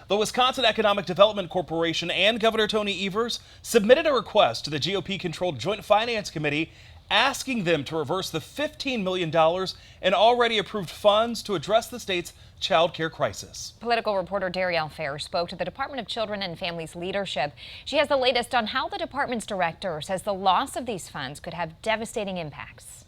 The Wisconsin Economic Development Corporation and Governor Tony Evers submitted a request to the GOP-controlled Joint Finance Committee asking them to reverse the $15 million in already approved funds to address the state's child care crisis. Political reporter Darielle Fair spoke to the Department of Children and Families leadership. She has the latest on how the department's director says the loss of these funds could have devastating impacts.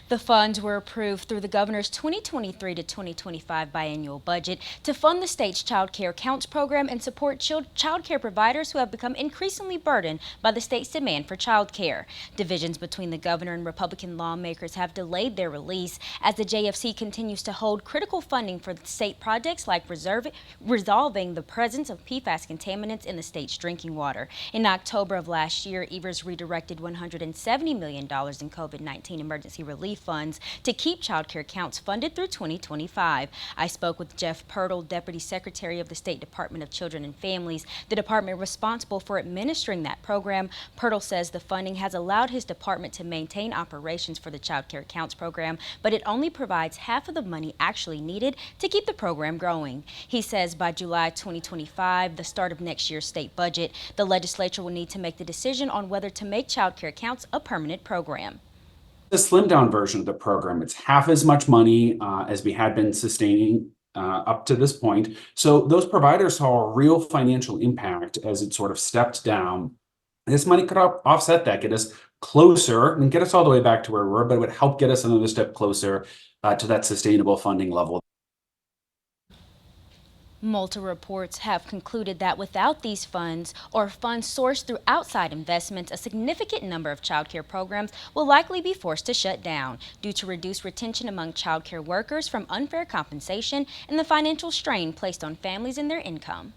The funds were approved through the governor's 2023 to 2025 biannual budget to fund the state's Child Care Counts program and support child care providers who have become increasingly burdened by the state's demand for child care. Divisions between the governor and Republican lawmakers have delayed their release as the JFC continues to hold critical funding for state projects like resolving the presence of PFAS contaminants in the state's drinking water. In October of last year, Evers redirected $170 million in COVID-19 emergency relief funds to keep child care counts funded through 2025. I spoke with Jeff Pirtle, Deputy Secretary of the State Department of Children and Families, the department responsible for administering that program. Pirtle says the funding has allowed his department to maintain operations for the child care counts program, but it only provides half of the money actually needed to keep the program growing. He says by July 2025, the start of next year's state budget, the legislature will need to make the decision on whether to make child care counts a permanent program. The slimmed down version of the program, it's half as much money as we had been sustaining up to this point. So those providers saw a real financial impact as it sort of stepped down. This money could offset that, get us closer and get us all the way back to where we were, but it would help get us another step closer to that sustainable funding level. Multiple reports have concluded that without these funds or funds sourced through outside investments, a significant number of child care programs will likely be forced to shut down due to reduced retention among child care workers from unfair compensation and the financial strain placed on families and their income.